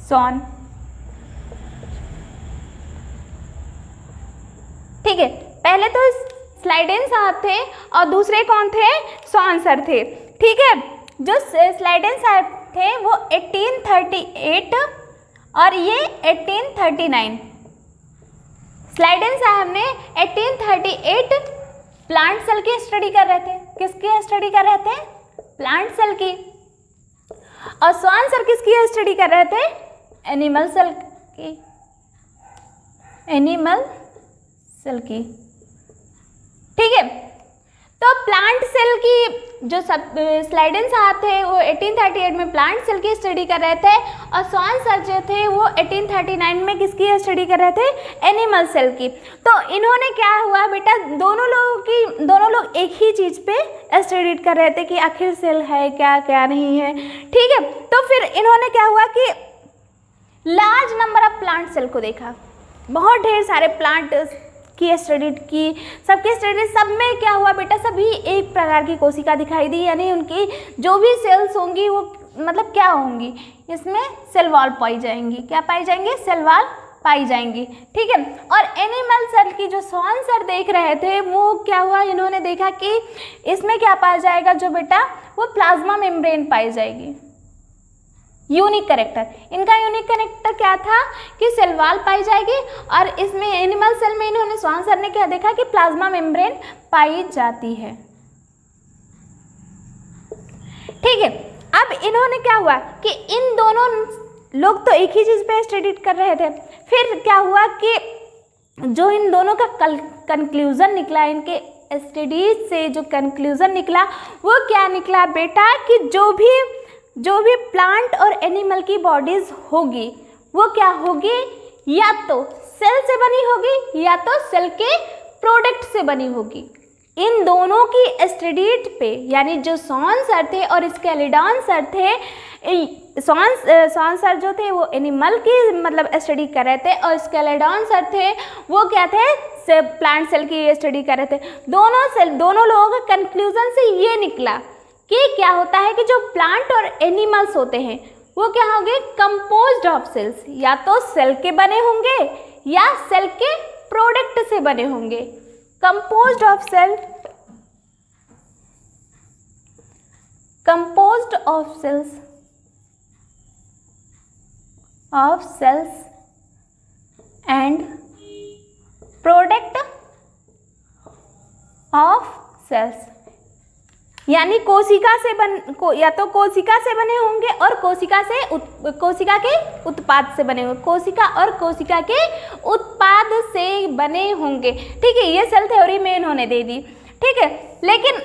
Sworn. ठीक है, पहले तो स्लाइडेन साहब थे और दूसरे कौन थे, सॉन सर थे। ठीक है, जो स्लाइडेन साहब थे वो 1838 और ये 1839। स्लाइडेन साहब ने 1838 प्लांट सेल की स्टडी कर रहे थे। किसकी स्टडी कर रहे थे, प्लांट सेल की। और स्वान सर किसकी स्टडी कर रहे थे, एनिमल सेल की, एनिमल सेल की। ठीक है, तो प्लांट सेल की जो सब स्लाइडेन साहब थे वो 1838 में प्लांट सेल की स्टडी कर रहे थे और स्वान सर जो थे वो 1839 में किसकी स्टडी कर रहे थे, एनिमल सेल की। तो इन्होंने क्या हुआ बेटा, दोनों लोग एक ही चीज़ पे स्टडी कर रहे थे कि आखिर सेल है क्या क्या नहीं है। ठीक है, तो फिर इन्होंने क्या हुआ कि large number of plant cell को देखा, बहुत ढेर सारे प्लांट की स्टडी की, सबकी स्टडी, सब में क्या हुआ बेटा, सभी एक प्रकार की कोशिका दिखाई दी, यानी उनकी जो भी सेल्स होंगी वो मतलब क्या होंगी, इसमें सेल वॉल पाई जाएंगी। क्या पाई जाएंगी, सेल वॉल पाई जाएंगी। ठीक है, और एनिमल सेल की जो स्वान सर देख रहे थे वो क्या हुआ, इन्होंने देखा कि इसमें क्या पाया जाएगा जो बेटा, वो प्लाज्मा मेम्ब्रेन पाई जाएगी। यूनिक करेक्टर, इनका यूनिक करेक्टर क्या था कि सेल वॉल पाई जाएगी और इसमें एनिमल सेल में इन्होंने स्वान सर ने क्या देखा कि प्लाज्मा मेम्ब्रेन पाई जाती है। ठीक है, अब इन्होंने क्या हुआ कि इन दोनों लोग तो एक ही चीज़ पे स्टडी कर रहे थे, फिर क्या हुआ कि जो इन दोनों का कंक्लूजन निकला, इनके स्टडीज से जो कंक्लूजन निकला वो क्या निकला बेटा कि जो भी प्लांट और एनिमल की बॉडीज होगी वो क्या होगी, या तो सेल से बनी होगी या तो सेल के प्रोडक्ट से बनी होगी। इन दोनों की स्टडीज पे, यानी जो स्वान सर थे और स्केलिडन सर थे, स्वान सर जो थे वो एनिमल की मतलब स्टडी कर रहे थे और स्केलिडन सर थे वो क्या थे, प्लांट सेल की स्टडी कर रहे थे। दोनों लोगों का कंक्लूजन से ये निकला कि क्या होता है कि जो प्लांट और एनिमल्स होते हैं वो क्या होंगे, कंपोज्ड ऑफ सेल्स, या तो सेल के बने होंगे या सेल के प्रोडक्ट से बने होंगे। Composed of cell, composed of cells and product of cells, यानी कोशिका से या तो कोशिका से बने होंगे और कोशिका के उत्पाद से बने होंगे, कोशिका और कोशिका के उत्पाद से बने होंगे। ठीक है, ये सेल थ्योरी में इन्होंने दे दी। ठीक है, लेकिन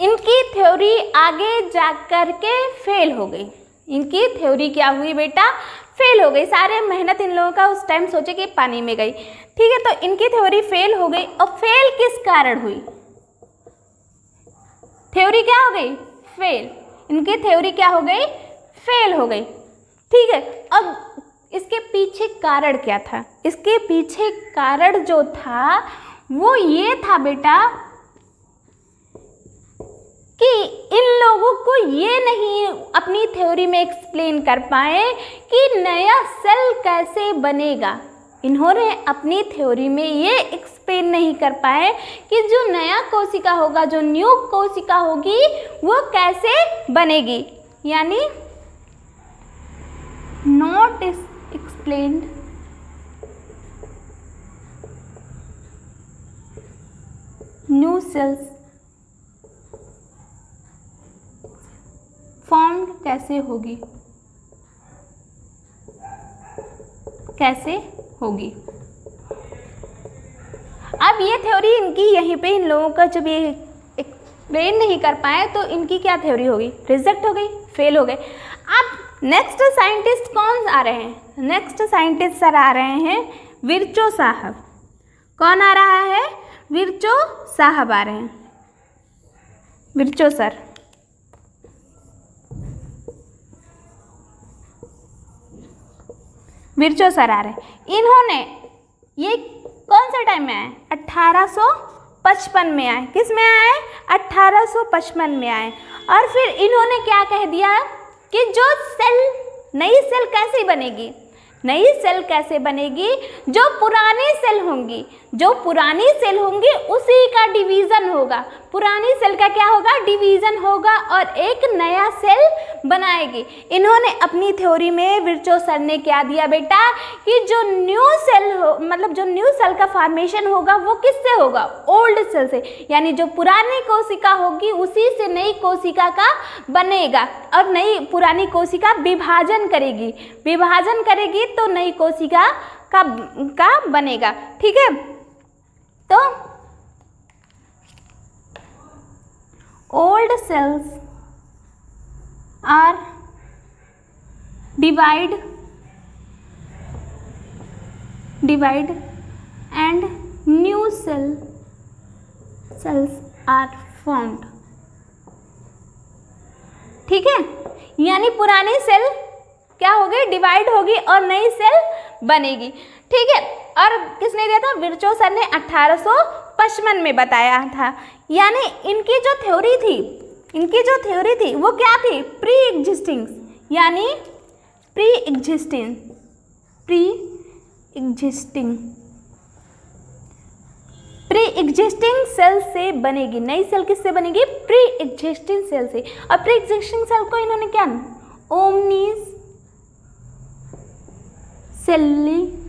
इनकी थ्योरी आगे जाकर के फेल हो गई। इनकी थ्योरी क्या हुई बेटा, फेल हो गई। सारे मेहनत इन लोगों का उस टाइम सोचे कि पानी में गई। ठीक है, तो इनकी थ्योरी फेल हो गई। और फेल किस कारण हुई, थ्योरी क्या हो गई, फेल। इनकी थ्योरी क्या हो गई, फेल हो गई। ठीक है, अब इसके पीछे कारण क्या था, इसके पीछे कारण जो था वो ये था बेटा कि इन लोगों को ये नहीं अपनी थ्योरी में एक्सप्लेन कर पाए कि नया सेल कैसे बनेगा। इन्होंने अपनी थ्योरी में ये एक्सप्लेन नहीं कर पाए कि जो नया कोशिका होगा, जो न्यू कोशिका होगी वो कैसे बनेगी, यानी not explained new sales formed कैसे होगी, कैसे होगी। अब ये थ्योरी इनकी यहीं पे इन लोगों का जब ये एक्सप्लेन नहीं कर पाए तो इनकी क्या थ्योरी होगी, रिजेक्ट हो गई, फेल हो गए। अब नेक्स्ट साइंटिस्ट कौन आ रहे हैं, नेक्स्ट साइंटिस्ट सर आ रहे हैं विर्चो साहब। कौन आ रहा है, विर्चो साहब आ रहे हैं, विर्चो सर। विर्चो सर आ रहे हैं। इन्होंने ये कौन से टाइम में आए, 1855 में आए। किस में आए, 1855 में आए। और फिर इन्होंने क्या कह दिया कि जो सेल नई सेल कैसे बनेगी? नई सेल कैसे बनेगी? जो पुरानी सेल होंगी, जो पुरानी सेल होंगी उसी का डिवीज़न होगा। पुरानी सेल का क्या होगा? डिवीज़न होगा और एक नया सेल बनाएगी। इन्होंने अपनी थ्योरी में विर्चो सर ने क्या दिया बेटा कि जो न्यू सेल हो, मतलब जो न्यू सेल का फॉर्मेशन होगा वो किससे होगा? ओल्ड सेल से। यानी जो पुरानी कोशिका होगी उसी से नई कोशिका का बनेगा और नई पुरानी कोशिका विभाजन करेगी, विभाजन करेगी तो नई कोशिका का बनेगा। ठीक है, तो old cells are divide and new cells are formed। ठीक है, यानी पुरानी सेल क्या होगी? डिवाइड होगी और नई सेल बनेगी। ठीक है, और किसने दिया था? विर्चो सर ने 1855 में बताया था। यानी इनकी जो थ्योरी थी वो क्या थी? प्री एग्जिस्टिंग, यानी प्री एग्जिस्टिंग सेल से बनेगी। नई सेल किससे बनेगी? प्री एग्जिस्टिंग सेल से। और प्री एग्जिस्टिंग सेल को इन्होंने क्या? ओमनीस सेलुलर,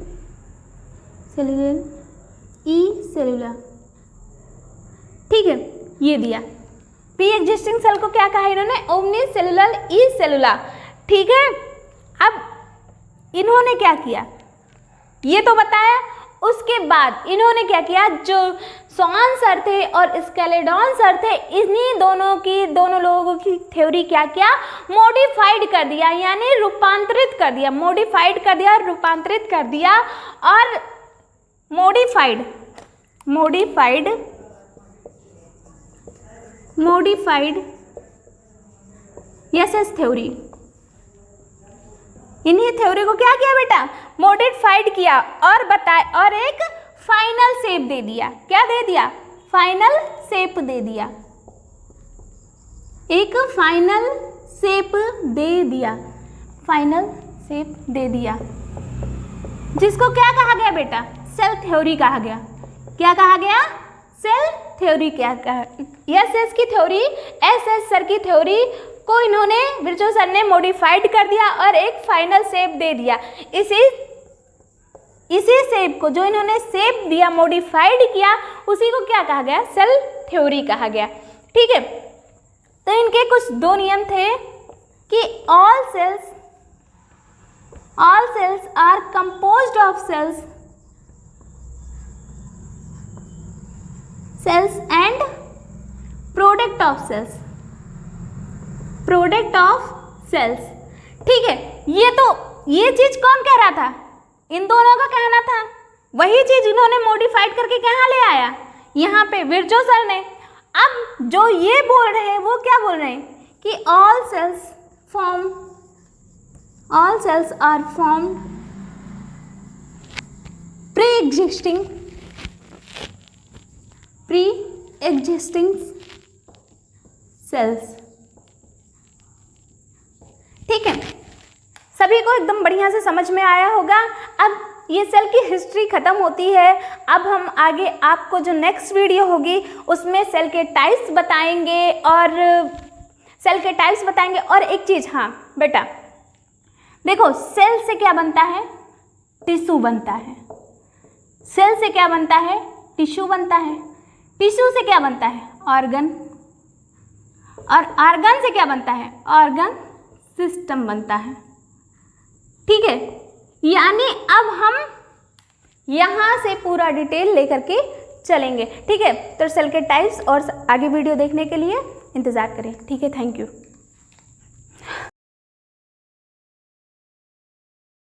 ठीक है, ये दिया। प्री एग्जिस्टिंग सेल को क्या कहा इन्होंने? ओमनी सेलुलर ई सेलुलर। ठीक है, अब इन्होंने क्या किया ये तो बताया। उसके बाद इन्होंने क्या किया? जो स्वान सर थे और स्केलेडॉन सर थे, इन्हीं दोनों लोगों की थ्योरी क्या किया? मॉडिफाइड कर दिया, यानी रूपांतरित कर दिया। मॉडिफाइड कर दिया, रूपांतरित कर दिया। और मॉडिफाइड एस थ्योरी, इन्हीं थ्योरी को क्या किया बेटा? मॉडिफाइड किया और बताया और एक फाइनल शेप दे दिया। क्या दे दिया? फाइनल शेप दे दिया। एक फाइनल शेप दे दिया, फाइनल शेप दे दिया, जिसको क्या कहा गया बेटा? सेल थ्योरी कहा गया। क्या कहा गया? Cell theory. क्या कहा? एस की थ्योरी, एस सर की थ्योरी को इन्होंने विर्चो सर ने मॉडिफाइड कर दिया और एक फाइनल शेप दे दिया। इसी शेप को, जो इन्होंने शेप दिया, मॉडिफाइड किया, उसी को क्या कहा गया? सेल थ्योरी कहा गया। ठीक है, तो इनके कुछ दो नियम थे कि all cells are composed of cells and product of cells। ठीक है, ये चीज कौन कह रहा था? इन दोनों का कहना था। वही चीज इन्होंने मॉडिफाइड करके कहाँ ले आया? यहाँ पे विर्चो सर ने। अब जो ये बोल रहे हैं वो क्या बोल रहे हैं कि all cells are formed pre-existing cells। ठीक है, सभी को एकदम बढ़िया से समझ में आया होगा। अब ये सेल की हिस्ट्री खत्म होती है। अब हम आगे आपको जो नेक्स्ट वीडियो होगी उसमें सेल के टाइप्स बताएंगे और एक चीज़, हाँ बेटा देखो, सेल से क्या बनता है? टिश्यू बनता है। सेल से क्या बनता है? टिश्यू बनता है। टिश्यू से क्या बनता है? ऑर्गन। और ऑर्गन से क्या बनता है? ऑर्गन सिस्टम बनता है। ठीक है, यानी अब हम यहाँ से पूरा डिटेल लेकर के चलेंगे। ठीक है, तो सेल के टाइप्स और आगे वीडियो देखने के लिए इंतज़ार करें। ठीक है, थैंक यू।